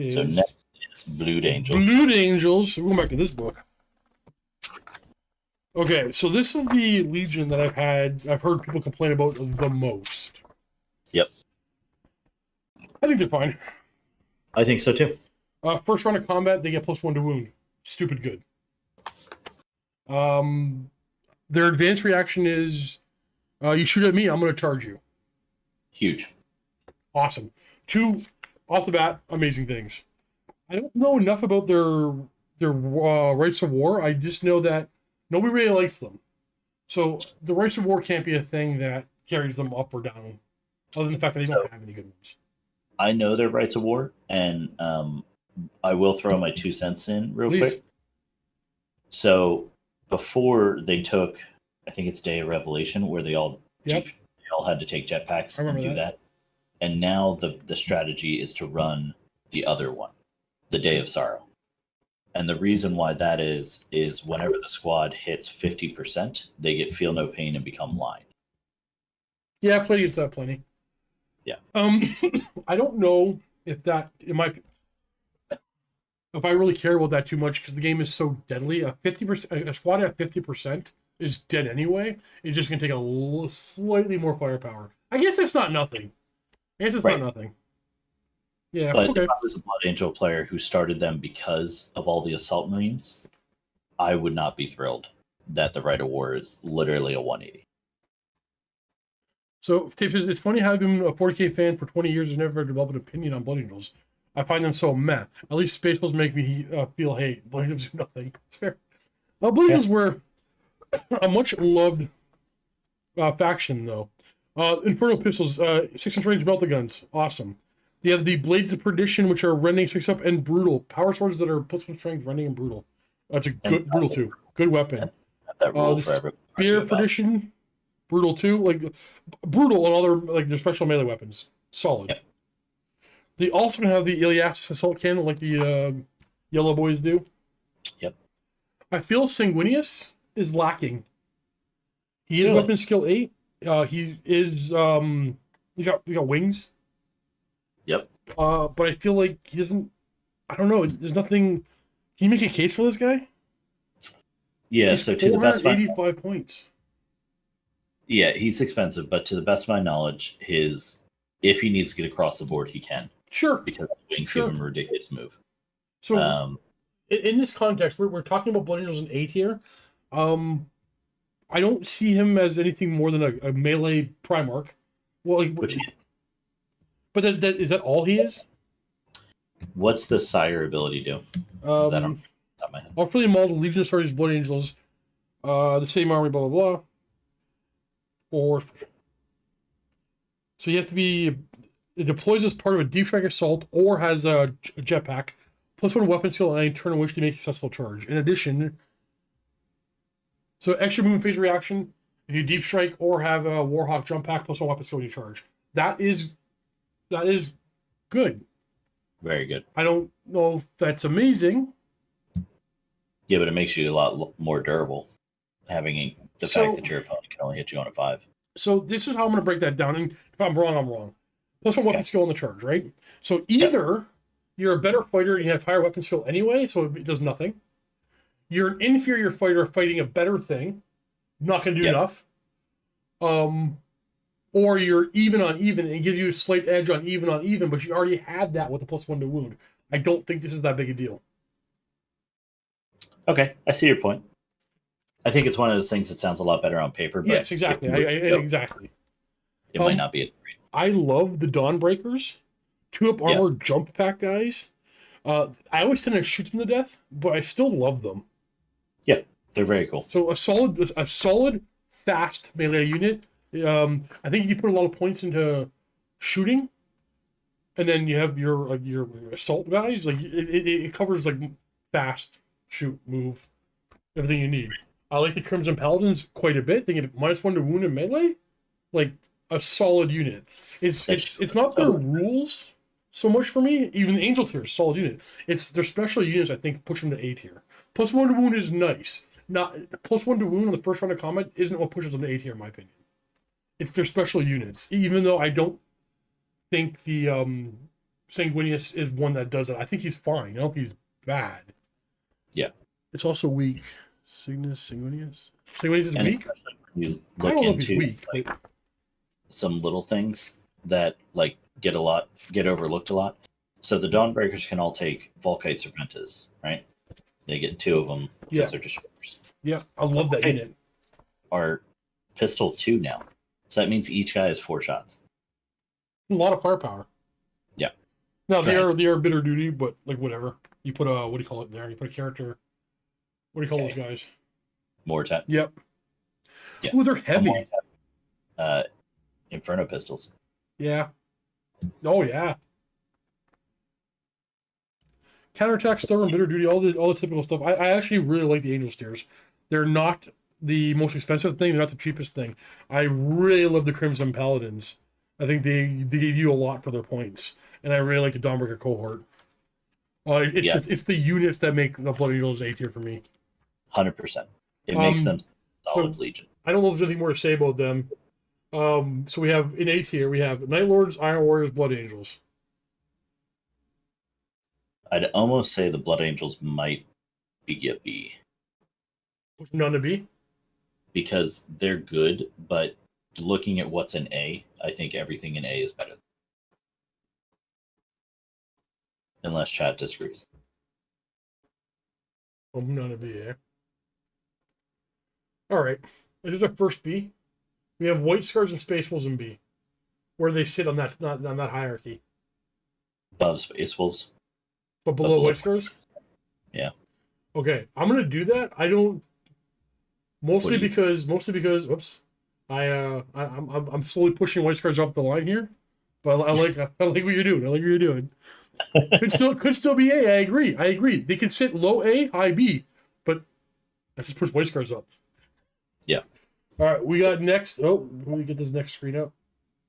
is So next is Blood Angels. Blood Angels. We're going back to this book. Okay, so this is the Legion that I've heard people complain about the most. Yep. I think they're fine. I think so too. First round of combat, they get +1 to wound. Stupid good. Their advanced reaction is, you shoot at me, I'm going to charge you. Huge. Awesome. 2, off the bat, amazing things. I don't know enough about their rights of war. I just know that nobody really likes them. So the rights of war can't be a thing that carries them up or down, other than the fact that they don't have any good ones. I know their rights of war, and I will throw my 2 cents in real quick. So before they took, I think it's Day of Revelation, where they all had to take jetpacks and do that. And now the strategy is to run the other one, the Day of Sorrow. And the reason why that is whenever the squad hits 50%, they get feel no pain and become line. Yeah, I played against that plenty. Yeah. I don't know if I really care about that too much, because the game is so deadly. A squad at 50% is dead anyway. It's just gonna take a slightly more firepower. I guess that's not nothing. I guess it's not nothing. Yeah, but okay. If I was a Blood Angel player who started them because of all the assault marines, I would not be thrilled that the right of war is literally a 180. So, Tape says, it's funny having a 40K fan for 20 years has never developed an opinion on Blood Angels. I find them so meh. At least Space Wolves make me feel hate. Blood Angels do nothing. It's fair. Blood Angels were a much loved faction, though. Infernal Pistols, 6-inch range melta guns. Awesome. They have the Blades of Perdition, which are rending, 6-up, and brutal. Power swords that are +1 strength, rending, and brutal. That's a good, brutal too. Good weapon. That rule the Spear of Perdition, brutal too. Like, brutal and other, like, their special melee weapons. Solid. Yep. They also have the Iliasis Assault Cannon, like the Yellow Boys do. Yep. I feel Sanguinius is lacking. He is weapon skill 8. He is he's got wings. Yep. But I feel like he doesn't. I don't know. There's nothing. Can you make a case for this guy? Yeah. He's so to the best of 85 points. Yeah, he's expensive, but to the best of my knowledge, if he needs to get across the board, he can. Sure. Because the wings give him a ridiculous move. So, in this context, we're talking about Blood Angels in 8 here. I don't see him as anything more than a melee Primarch. Well, which he is. But that is that all he is? What's the Sire ability do? Is that on top of my head? Auxiliary Mauls and Legion of Sorties, Blood Angels, the same army, blah, blah, blah. So you have to be... It deploys as part of a deep strike assault or has a jetpack, +1 weapon skill on any turn in which to make a successful charge. In addition... So extra movement phase reaction, if you deep strike or have a Warhawk jump pack, +1 weapon skill when you charge. That is good. Very good. I don't know if that's amazing. Yeah, but it makes you a lot more durable, having the fact that your opponent can only hit you on a 5. So this is how I'm going to break that down. And if I'm wrong, I'm wrong. +1 weapon skill on the charge, right? So either you're a better fighter and you have higher weapon skill anyway, so it does nothing. You're an inferior fighter fighting a better thing, not going to do enough. Or you're even on even, and it gives you a slight edge on even, but you already had that with the +1 to wound. I don't think this is that big a deal. Okay, I see your point. I think it's one of those things that sounds a lot better on paper. But yes, exactly. Exactly. It might not be. I love the Dawnbreakers, 2-up armor jump pack guys. I always tend to shoot them to death, but I still love them. Yeah, they're very cool. So a solid, fast melee unit. I think you put a lot of points into shooting, and then you have your assault guys. Like it covers like fast, shoot, move, everything you need. I like the Crimson Paladins quite a bit. They get -1 to wound and melee, like a solid unit. It's not their rules so much for me. Even the Angel tier is a solid unit. It's their special units, I think, push them to 8 here. +1 to wound is nice. Not +1 to wound on the first round of combat isn't what pushes them to 8 here, in my opinion. It's their special units. Even though I don't think the Sanguinius is one that does it. I think he's fine. I don't think he's bad. Yeah. It's also weak. Sanguinius? Sanguinius is And weak? especially when you I look don't know if he's into weak. like, some little things that like get overlooked a lot. So the Dawnbreakers can all take Volkite Serpentis, right? They get 2 of them because they're destroyers. Yeah, I love that unit. Are pistol 2 now. So that means each guy has 4 shots. A lot of firepower. Yeah. No, they are bitter duty, but like whatever. You put a what do you call it in there? You put a character. What do you call those guys? Mortet. Yep. Yeah. Ooh, they're heavy. Inferno pistols. Yeah. Oh yeah. Counterattack, stubborn, bitter duty, all the typical stuff. I actually really like the Angel Steers. They're not the most expensive thing. They're not the cheapest thing. I really love the Crimson Paladins. I think they give you a lot for their points, and I really like the Dawnbreaker cohort. It's the units that make the Blood Angels A tier for me. 100%. It makes them solid so Legion. I don't know if there's anything more to say about them. So we have in A tier we have Night Lords, Iron Warriors, Blood Angels. I'd almost say the Blood Angels might be a B. None to B? Because they're good, but looking at what's in A, I think everything in A is better. Unless chat disagrees. None to B, eh? Alright. This is our first B. We have White Scars and Space Wolves in B. Where do they sit on that hierarchy? Above Space Wolves. But below White Scars? Yeah. Okay, I'm gonna do that. I don't mostly because whoops. I'm slowly pushing White Scars off the line here. But I like what you're doing. I like what you're doing. could still be A, I agree. They can sit low A, high B, but I just push White Scars up. Yeah. Alright, we got next. Oh, let me get this next screen up.